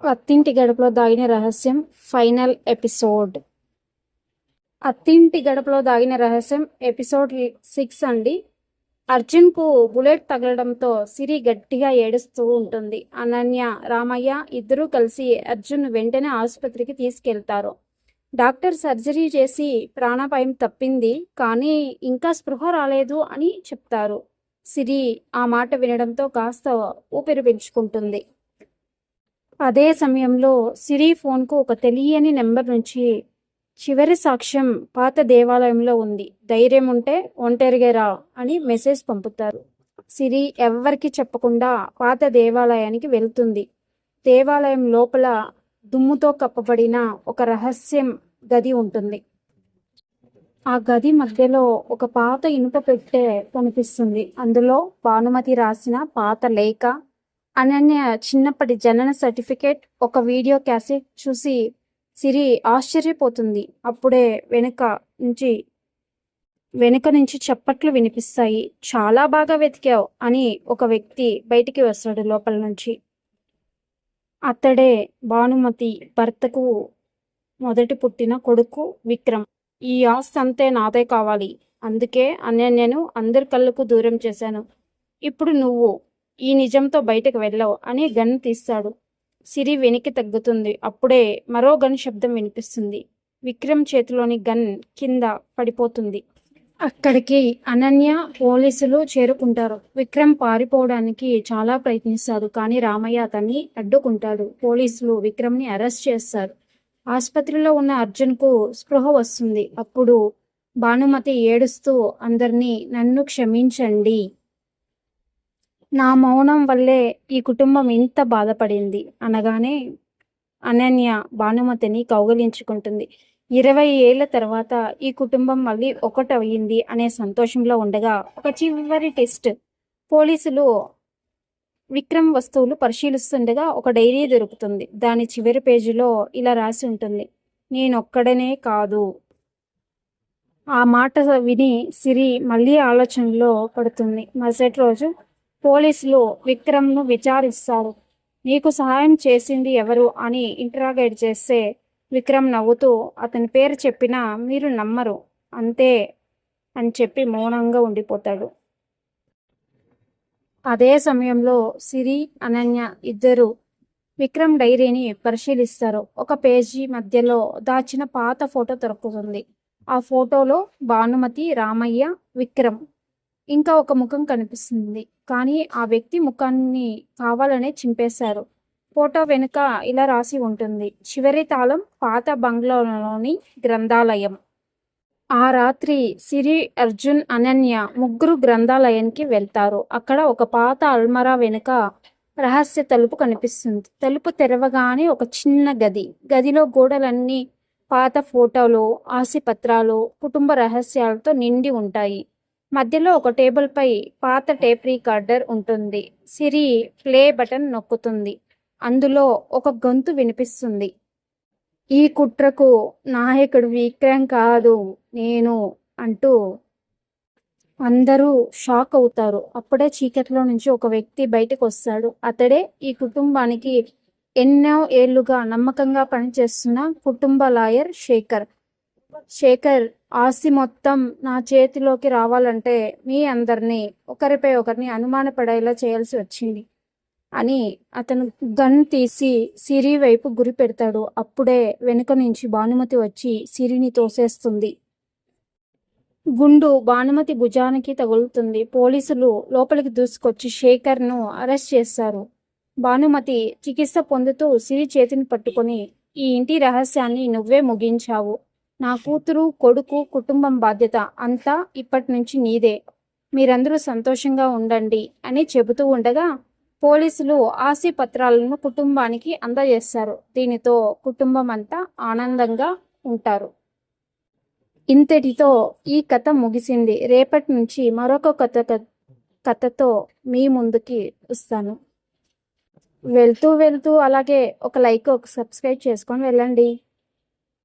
అత్తింటి గడపలో దాగిన రహస్యం ఫైనల్ ఎపిసోడ్. అత్తింటి గడపలో దాగిన రహస్యం ఎపిసోడ్ 6 అండి. అర్జున్కు బుల్లెట్ తగలడంతో సిరి గట్టిగా ఏడుస్తూ ఉంటుంది. అనన్య, రామయ్య ఇద్దరూ కలిసి అర్జున్ వెంటనే ఆసుపత్రికి తీసుకెళ్తారు. డాక్టర్ సర్జరీ చేసి ప్రాణాపాయం తప్పింది, కానీ ఇంకా స్పృహ రాలేదు అని చెప్తారు. సిరి ఆ మాట వినడంతో కాస్త ఊపిరి పీల్చుకుంటుంది. అదే సమయంలో సిరి ఫోన్కు ఒక తెలియని నెంబర్ నుంచి చివరి సాక్ష్యం పాత దేవాలయంలో ఉంది, ధైర్యం ఉంటే ఒంటరిగా రా అని మెసేజ్ పంపుతారు. సిరి ఎవ్వరికి చెప్పకుండా పాత దేవాలయానికి వెళ్తుంది. దేవాలయం లోపల దుమ్ముతో కప్పబడిన ఒక రహస్యం గది ఉంటుంది. ఆ గది మధ్యలో ఒక పాత ఇనుప పెట్టె కనిపిస్తుంది. అందులో భానుమతి రాసిన పాత లేఖ, అనన్య చిన్నప్పటి జనన సర్టిఫికేట్, ఒక వీడియో క్యాసెట్ చూసి సిరి ఆశ్చర్యపోతుంది. అప్పుడే వెనుక నుంచి చప్పట్లు వినిపిస్తాయి. చాలా బాగా వెతికావు అని ఒక వ్యక్తి బయటికి వస్తాడు లోపల నుంచి. అతడే భానుమతి భర్తకు మొదటి పుట్టిన కొడుకు విక్రమ్. ఈ ఆస్తి అంతే నాదే కావాలి, అందుకే అనన్యను అందరి కళ్ళకు దూరం చేశాను. ఇప్పుడు నువ్వు ఈ నిజంతో బయటకు వెళ్ళావు అని గన్ తీస్తాడు. సిరి వెనక్కి తగ్గుతుంది. అప్పుడే మరో గన్ శబ్దం వినిపిస్తుంది. విక్రమ్ చేతిలోని గన్ కింద పడిపోతుంది. అక్కడికి అనన్య, పోలీసులు చేరుకుంటారు. విక్రమ్ పారిపోవడానికి చాలా ప్రయత్నిస్తాడు, కానీ రామయ్య అతన్ని అడ్డుకుంటాడు. పోలీసులు విక్రమ్ని అరెస్ట్ చేస్తారు. ఆసుపత్రిలో ఉన్న అర్జున్కు స్పృహ వస్తుంది. అప్పుడు భానుమతి ఏడుస్తూ అందరినీ నన్ను క్షమించండి, నా మౌనం వల్లే ఈ కుటుంబం ఇంత బాధపడింది అనగానే అనన్య భానుమతిని కౌగిలించుకుంటుంది. 20 ఏళ్ల తర్వాత ఈ కుటుంబం మళ్ళీ ఒకటయింది అనే సంతోషంలో ఉండగా ఒక చివరి టెస్ట్. పోలీసులు విక్రమ్ వస్తువులు పరిశీలిస్తుండగా ఒక డైరీ దొరుకుతుంది. దాని చివరి పేజీలో ఇలా రాసి ఉంటుంది, నేనొక్కడనే కాదు. ఆ మాట విని సిరి మళ్ళీ ఆలోచనలో పడుతుంది. మరుసటి రోజు పోలీసులు విక్రమ్ను విచారిస్తారు. నీకు సహాయం చేసింది ఎవరు అని ఇంటరాగేట్ చేస్తే విక్రమ్ నవ్వుతూ అతని పేరు చెప్పినా మీరు నమ్మరు అంతే అని చెప్పి మౌనంగా ఉండిపోతాడు. అదే సమయంలో సిరి, అనన్య ఇద్దరు విక్రమ్ డైరీని పరిశీలిస్తారు. ఒక పేజీ మధ్యలో దాచిన పాత ఫోటో దొరుకుతుంది. ఆ ఫోటోలో భానుమతి, రామయ్య, విక్రమ్ ఇంకా ఒక ముఖం కనిపిస్తుంది. కానీ ఆ వ్యక్తి ముఖాన్ని కావాలనే చింపేశారు. ఫోటో వెనుక ఇలా రాసి ఉంటుంది, చివరి తాళం పాత బంగ్లాలోని గ్రంథాలయం. ఆ రాత్రి సిరి, అర్జున్, అనన్య ముగ్గురు గ్రంథాలయానికి వెళ్తారు. అక్కడ ఒక పాత అల్మరా వెనుక రహస్య తలుపు కనిపిస్తుంది. తలుపు తెరవగానే ఒక చిన్న గది. గదిలో గోడలన్నీ పాత ఫోటోలు, ఆస్తిపత్రాలు, కుటుంబ రహస్యాలతో నిండి ఉంటాయి. మధ్యలో ఒక టేబుల్ పై పాత టేప్ రికార్డర్ ఉంటుంది. సిరి ప్లే బటన్ నొక్కుతుంది. అందులో ఒక గొంతు వినిపిస్తుంది, ఈ కుట్రకు నాయకుడు విక్రమ్ కాదు నేను అంటూ. అందరూ షాక్ అవుతారు. అప్పుడే చీకట్లో నుంచి ఒక వ్యక్తి బయటకు వస్తాడు. అతడే ఈ కుటుంబానికి ఎన్నో ఏళ్లుగా నమ్మకంగా పనిచేస్తున్న కుటుంబ లాయర్ శేఖర్. శేఖర్, ఆస్తి మొత్తం నా చేతిలోకి రావాలంటే మీ అందరినీ ఒకరిపై ఒకరిని అనుమానపడేలా చేయాల్సి వచ్చింది అని అతను గన్ తీసి సిరి వైపు గురి పెడతాడు. అప్పుడే వెనుక నుంచి భానుమతి వచ్చి సిరిని తోసేస్తుంది. గుండు భానుమతి భుజానికి తగులుతుంది. పోలీసులు లోపలికి దూసుకొచ్చి శేఖర్ను అరెస్ట్ చేస్తారు. భానుమతి చికిత్స పొందుతూ సిరి చేతిని పట్టుకొని, ఈ ఇంటి రహస్యాన్ని నువ్వే ముగించావు. నా కూతురు, కొడుకు, కుటుంబం బాధ్యత అంతా ఇప్పటి నుంచి నీదే. మీరందరూ సంతోషంగా ఉండండి అని చెబుతూ ఉండగా పోలీసులు ఆస్తి పత్రాలను కుటుంబానికి అందజేస్తారు. దీనితో కుటుంబం అంతా ఆనందంగా ఉంటారు. ఇంతటితో ఈ కథ ముగిసింది. రేపటి నుంచి మరొక కథతో మీ ముందుకి వస్తాను. వెళ్తూ అలాగే ఒక లైక్, ఒక సబ్స్క్రైబ్ చేసుకొని వెళ్ళండి.